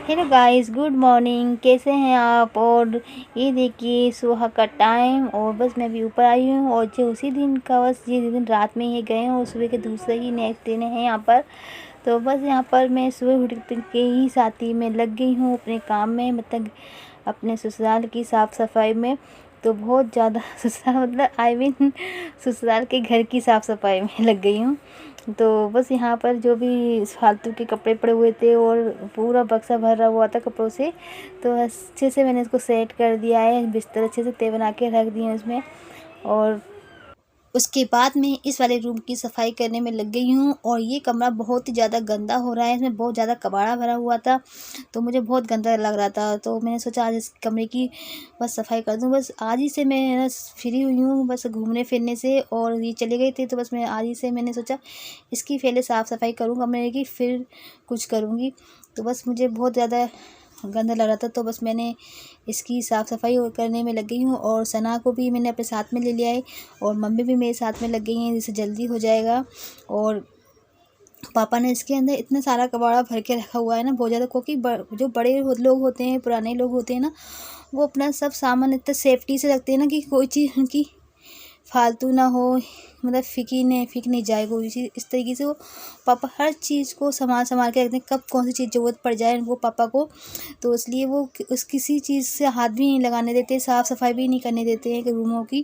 Hello guys, good morning. कैसे हैं आप? और ये देखिए सुबह का टाइम, और बस मैं भी ऊपर आई हूँ। और जो उसी दिन का बस ये दिन रात में ही गए हैं और सुबह के दूसरे ही नेक्स्ट दिन है यहाँ पर। तो बस यहाँ पर मैं सुबह उठ के ही साथ ही में लग गई हूँ अपने काम में, मतलब अपने ससुराल की साफ़ सफाई में। तो बहुत ज़्यादा ससुराल मतलब आई मीन ससुराल के घर की साफ़ सफाई में लग गई हूँ। तो बस यहाँ पर जो भी फालतू के कपड़े पड़े हुए थे और पूरा बक्सा भरा हुआ था कपड़ों से, तो अच्छे से मैंने इसको सेट कर दिया है। बिस्तर अच्छे से तय बना के रख दिए उसमें। और उसके बाद मैं इस वाले रूम की सफाई करने में लग गई हूँ। और ये कमरा बहुत ही ज़्यादा गंदा हो रहा है, इसमें बहुत ज़्यादा कबाड़ा भरा हुआ था, तो मुझे बहुत गंदा लग रहा था। तो मैंने सोचा आज इस कमरे की बस सफाई कर दूँ। बस आज ही से मैं बस फ्री हुई हूँ, बस घूमने फिरने से, और ये चले गए थे। तो बस मैं आज ही से मैंने सोचा इसकी पहले साफ़ सफाई करूँ कमरे की, फिर कुछ करूँगी। तो बस मुझे बहुत ज़्यादा गंदा लग रहा था, तो बस मैंने इसकी साफ़ सफाई करने में लग गई हूँ। और सना को भी मैंने अपने साथ में ले लिया है, और मम्मी भी मेरे साथ में लग गई हैं, जिससे जल्दी हो जाएगा। और पापा ने इसके अंदर इतना सारा कबाड़ा भर के रखा हुआ है ना, बहुत ज़्यादा, क्योंकि जो बड़े लोग होते हैं, पुराने लोग होते हैं ना, वो अपना सब सामान इतना सेफ्टी से रखते हैं ना कि कोई चीज़ उनकी फालतू ना हो, मतलब फिक नहीं जाए कोई चीज़। इस तरीके से वो पापा हर चीज़ को संभाल के रखते हैं, कब कौन सी चीज़ ज़रूरत पड़ जाए उनको पापा को। तो इसलिए वो किसी चीज़ से हाथ भी नहीं लगाने देते, साफ़ सफाई भी नहीं करने देते हैं रूमों की।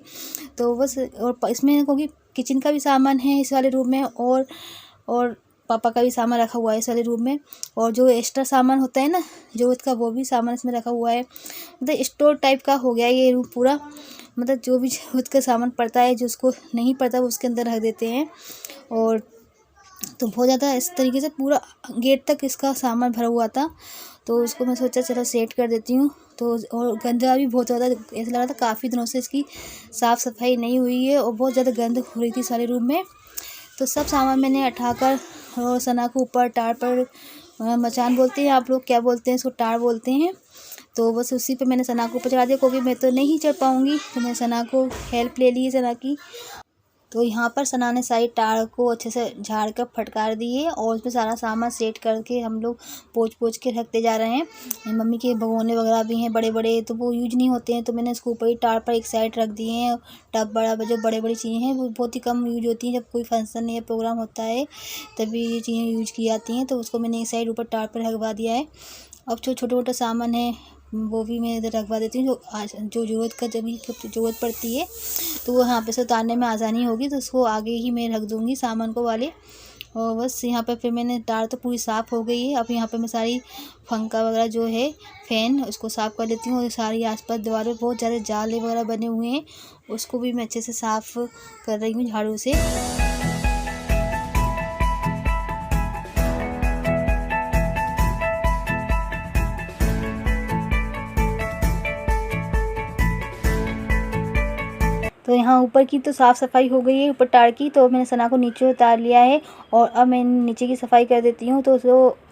तो बस, और इसमें क्योंकि किचन का भी सामान है इस वाले रूम में, और पापा का भी सामान रखा हुआ है इस वाले रूम में। और जो एक्स्ट्रा सामान होता है ना ज़रूरत का, वो भी सामान इसमें रखा हुआ है। मतलब स्टोर टाइप का हो गया ये रूम पूरा। मतलब जो भी ज़रूरत का सामान पड़ता है, जो उसको नहीं पड़ता वो उसके अंदर रख देते हैं। और तो बहुत ज़्यादा इस तरीके से पूरा गेट तक इसका सामान भरा हुआ था। तो उसको मैं सोचा चलो सेट कर देती हूँ। तो और गंदा भी बहुत ज़्यादा ऐसा लग रहा था, काफ़ी दिनों से इसकी साफ़ सफाई नहीं हुई है, और बहुत ज़्यादा गंद हो रही थी सारे रूम में। तो सब सामान मैंने उठाकर, और सना को ऊपर टार पर, मचान बोलते हैं आप लोग, क्या बोलते हैं इसको, टार बोलते हैं। तो बस उसी पे मैंने सना को ऊपर चढ़ा दिया, क्योंकि मैं तो नहीं चढ़ पाऊँगी। तो मैं सना को हेल्प ले ली है सना की। तो यहाँ पर सना ने सारी टार को अच्छे से झाड़ कर फटकार दी है, और उसमें सारा सामान सेट करके हम लोग पोंछ के रखते जा रहे हैं। मम्मी के भगोने वगैरह भी हैं बड़े बड़े, तो वो यूज नहीं होते हैं, तो मैंने इसको ऊपर ही टार पर एक साइड रख दिए हैं। टब बड़ा, जो बड़े बड़ी चीज़ें हैं वो बहुत ही कम यूज होती हैं, जब कोई फंक्शन या प्रोग्राम होता है तभी ये चीज़ें यूज की जाती हैं। तो उसको मैंने एक साइड ऊपर टार पर रखवा दिया है। अब जो छोटे मोटे सामान है वो भी मैं इधर रखवा देती हूँ, जो ज़रूरत का जब भी ज़रूरत पड़ती है तो वो यहाँ पे से उतारने में आसानी होगी, तो उसको आगे ही मैं रख दूँगी सामान को वाले। और बस यहाँ पर फिर मैंने टार तो पूरी साफ़ हो गई है। अब यहाँ पे मैं सारी पंखा वगैरह जो है फ़ैन, उसको साफ़ कर लेती हूँ। और सारी आसपास दीवार पे बहुत ज़्यादा जाले वगैरह बने हुए हैं, उसको भी मैं अच्छे से साफ़ कर रही हूँ झाड़ू से। तो यहाँ ऊपर की तो साफ़ सफाई हो गई है, ऊपर टार की। तो मैंने सना को नीचे उतार लिया है, और अब मैं नीचे की सफाई कर देती हूँ। तो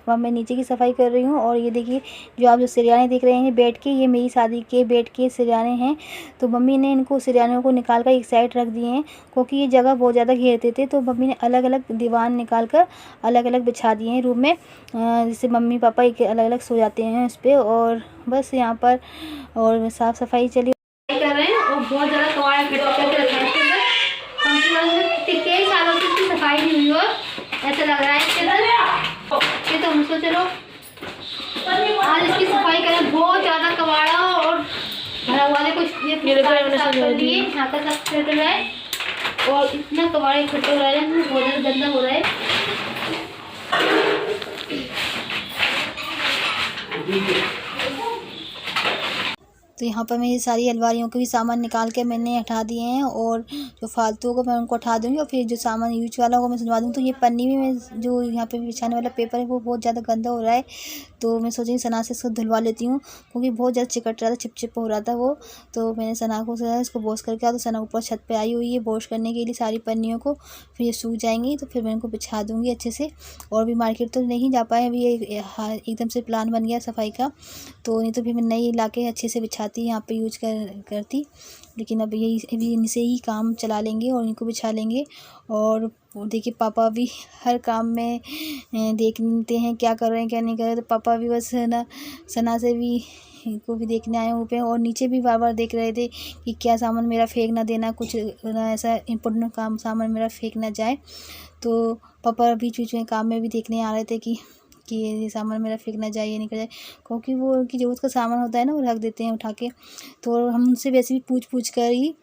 अब मैं नीचे की सफाई कर रही हूँ। और ये देखिए, जो आप जो सिरयाने देख रहे हैं बेड के, ये मेरी शादी के बेड के सिरयाने हैं। तो मम्मी ने इनको सिरयानों को निकाल कर एक साइड रख दिए हैं, क्योंकि ये जगह बहुत ज़्यादा घेरते थे। तो मम्मी ने अलग अलग दीवान निकाल कर अलग अलग बिछा दिए हैं रूम में, जिससे मम्मी पापा एक अलग अलग सो जाते हैं उस पर। और बस यहाँ पर और साफ़ सफाई चली कर रहे हैं, और बहुत ज़्यादा कबाड़ा इकट्ठा करके रखा है इसके अंदर। कम से कम कितने सालों से इसकी सफाई नहीं हुई हो, ऐसा लग रहा है इसके अंदर। ये तो मुझको चलो आज इसकी सफाई करें। बहुत ज़्यादा कबाड़ा और भरा हुआ है, कुछ ये साफ कर लिए, यहाँ का साफ कर रहा है। और इतना कबाड़ा इकट्ठा हो रहा है, बहुत ज़्यादा गंदा हो रहा है। तो यहाँ पर मेरी सारी अलमारियों के भी सामान निकाल के मैंने हटा दिए हैं, और जो फालतू को मैं उनको हटा दूँगी, और फिर जो सामान यूज वाला होगा मैं सजवा दूँगी। तो ये पन्नी भी मैं जो यहाँ पे बिछाने वाला पेपर है वो बहुत ज़्यादा गंदा हो रहा है, तो मैं सोची सना से इसको धुलवा लेती हूँ, क्योंकि बहुत ज़्यादा चिकट रहा था, चिपचिप हो रहा था वो। तो मैंने सना को इसको वॉश करके आओ। तो सना ऊपर छत पर आई हुई है वॉश करने के लिए सारी पन्नियों को, फिर ये सूख जाएंगी तो फिर मैं इनको बिछा दूँगी अच्छे से। और भी मार्केट तो नहीं जा पाए अभी, ये एकदम से प्लान बन गया सफाई का, तो नहीं तो फिर मैं नई ला के अच्छे से बिछा आती यहाँ पे यूज करती, लेकिन अब अभी इनसे ही काम चला लेंगे और इनको बिछा लेंगे। और देखिए पापा भी हर काम में देखते हैं क्या कर रहे हैं क्या नहीं कर रहे, तो पापा भी बस है ना सना से भी को भी देखने आए हुए हैं और नीचे भी बार बार देख रहे थे कि क्या सामान मेरा फेंक ना देना, कुछ ना ऐसा इम्पोर्टेंट काम सामान मेरा फेंक ना जाए। तो पापा बीच बीच में काम में भी देखने आ रहे थे कि ये सामान मेरा फेंक ना जाए, ये नहीं कर जाए, क्योंकि वो उनकी ज़रूरत का सामान होता है ना, वो रख देते हैं उठा के। तो हम उनसे वैसे भी पूछ कर ही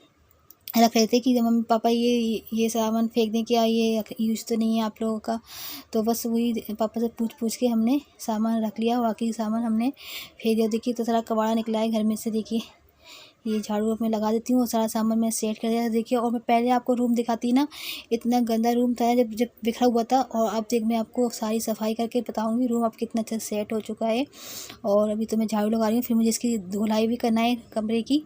रख रहे थे कि मम्मी पापा ये सामान फेंक दें क्या, ये यूज़ तो नहीं है आप लोगों का। तो बस वही पापा से पूछ के हमने सामान रख लिया, बाकी सामान हमने फेंक दिया। देखिए तो सारा कबाड़ा निकला है घर में से। देखिए ये झाड़ू अब मैं लगा देती हूँ और सारा सामान मैं सेट कर दिया। देखिए और मैं पहले आपको रूम दिखाती ना, इतना गंदा रूम था जब बिखरा हुआ था, और अब देख मैं आपको सारी सफाई करके बताऊँगी रूम अब कितना अच्छा सेट हो चुका है। और अभी तो मैं झाड़ू लगा रही हूँ, फिर मुझे इसकी धुलाई भी करना है कमरे की,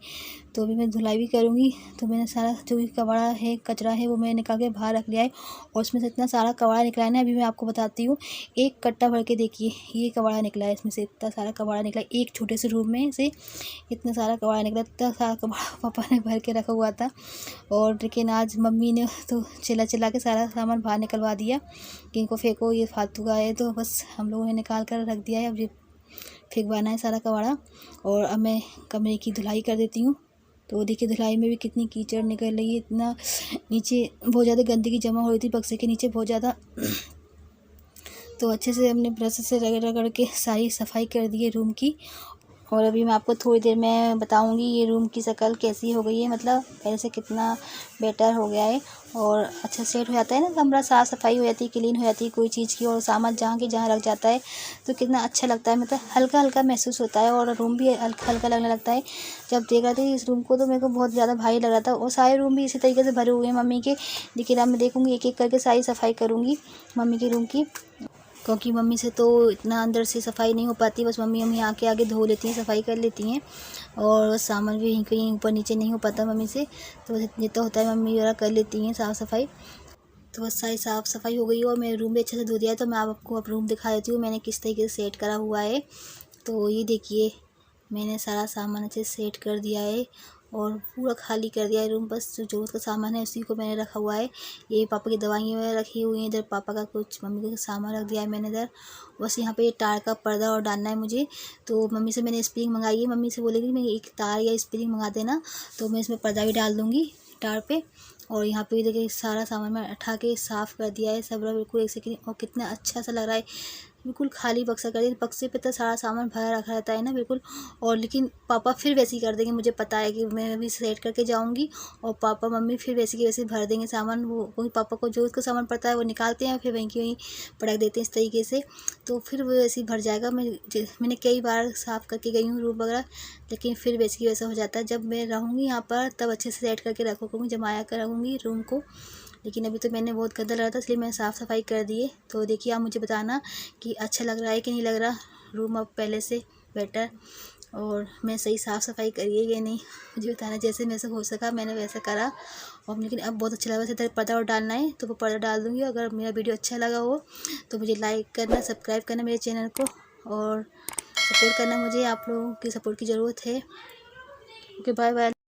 तो अभी मैं धुलाई भी करूँगी। तो मैंने सारा जो भी कबाड़ा है कचरा है वो मैंने निकाल के बाहर रख लिया है, और उसमें से इतना सारा कबाड़ा निकला है ना, अभी मैं आपको बताती हूँ। एक कट्टा भर के देखिए ये कबाड़ा निकला है, इसमें से इतना सारा कबाड़ा निकला है, एक छोटे से रूम में से इतना सारा कबाड़ा निकला, इतना सारा कबाड़ा पापा ने भर के रखा हुआ था। और लेकिन आज मम्मी ने तो चिल्ला के सारा सामान बाहर निकलवा दिया कि इनको फेंको, ये फालतू का है। तो बस हम लोगों ने निकाल कर रख दिया है, अब ये फेंकवाना है सारा कबाड़ा। और अब मैं कमरे की धुलाई कर देती हूँ। तो देखिए धुलाई में भी कितनी कीचड़ निकल रही है, इतना नीचे बहुत ज़्यादा गंदगी जमा हो रही थी बक्से के नीचे बहुत ज़्यादा। तो अच्छे से हमने ब्रश से रगड़ के सारी सफाई कर दी है रूम की। और अभी मैं आपको थोड़ी देर में बताऊंगी ये रूम की शक्ल कैसी हो गई है, मतलब पहले से कितना बेटर हो गया है और अच्छा सेट हो जाता है ना, कमरा साफ़ सफाई हो जाती है, क्लीन हो जाती है कोई चीज़ की, और सामान जहाँ के जहाँ रख जाता है तो कितना अच्छा लगता है, मतलब हल्का हल्का महसूस होता है और रूम भी हल्का हल्का लगने लगता है। जब देख रहा था इस रूम को तो मेरे को बहुत ज़्यादा भारी लग रहा था, और सारे रूम भी इसी तरीके से भरे हुए हैं मम्मी के। लेकिन अब मैं देखूँगी एक एक करके सारी सफाई करूँगी मम्मी के रूम की, क्योंकि मम्मी से तो इतना अंदर से सफाई नहीं हो पाती, बस मम्मी आके आगे धो लेती हैं, सफाई कर लेती हैं, और सामान भी कहीं ऊपर नीचे नहीं हो पाता मम्मी से, तो बस जितना होता है मम्मी वगैरह कर लेती हैं साफ़ सफाई। तो बस सारी साफ़ सफाई हो गई और मेरे रूम भी अच्छे से धो दिया है। तो मैं आपको अब रूम दिखा देती हूँ मैंने किस तरीके से सेट करा हुआ है। तो ये देखिए मैंने सारा सामान अच्छे से सेट कर दिया है और पूरा खाली कर दिया है रूम, बस जो ज़रूरत का सामान है उसी को मैंने रखा हुआ है। ये पापा की दवाइयाँ वगैरह रखी हुई हैं इधर, पापा का कुछ मम्मी का सामान रख दिया है मैंने इधर। बस यहाँ पे ये तार का पर्दा और डालना है मुझे, तो मम्मी से मैंने स्प्रिंग मंगाई है, मम्मी से बोलेगी मैं एक तार या स्प्रिंग मंगा देना, तो मैं इसमें पर्दा भी डाल दूँगी तार पे। और यहाँ पे देखिए सारा सामान मैं उठा के साफ़ कर दिया है सब, बिल्कुल एक सेकंड, और कितना अच्छा सा लग रहा है, बिल्कुल खाली बक्सा कर दिया। बक्से पे तो सारा सामान भरा रखा रहता है ना बिल्कुल, और लेकिन पापा फिर वैसे ही कर देंगे, मुझे पता है कि मैं भी सेट करके जाऊंगी और पापा मम्मी फिर वैसे की वैसे भर देंगे सामान। वो वही पापा को जो उसका सामान पड़ता है वो निकालते हैं, फिर वहीं की वहीं पटक देते हैं इस तरीके से, तो फिर वो वैसे ही भर जाएगा। मैंने कई बार साफ़ करके गई हूँ रूम वगैरह, लेकिन फिर वैसे की वैसा हो जाता है। जब मैं रहूँगी यहाँ पर तब अच्छे से सेट करके रखूँगी, जमाया कर रखूँगी रूम को, लेकिन अभी तो मैंने बहुत गंदा लग रहा था इसलिए मैंने साफ़ सफाई कर दी है। तो देखिए आप मुझे बताना कि अच्छा लग रहा है कि नहीं लग रहा रूम अब पहले से बेटर, और मैं सही साफ़ सफाई करी है या नहीं मुझे बताना। जैसे मेरे से हो सका मैंने वैसा करा, और लेकिन अब बहुत अच्छा लगा। वैसे इधर पर्दा और डालना है तो वो पर्दा डाल दूँगी। अगर मेरा वीडियो अच्छा लगा हो तो मुझे लाइक करना, सब्सक्राइब करना मेरे चैनल को, और सपोर्ट करना, मुझे आप लोगों की सपोर्ट की ज़रूरत है। Okay bye bye.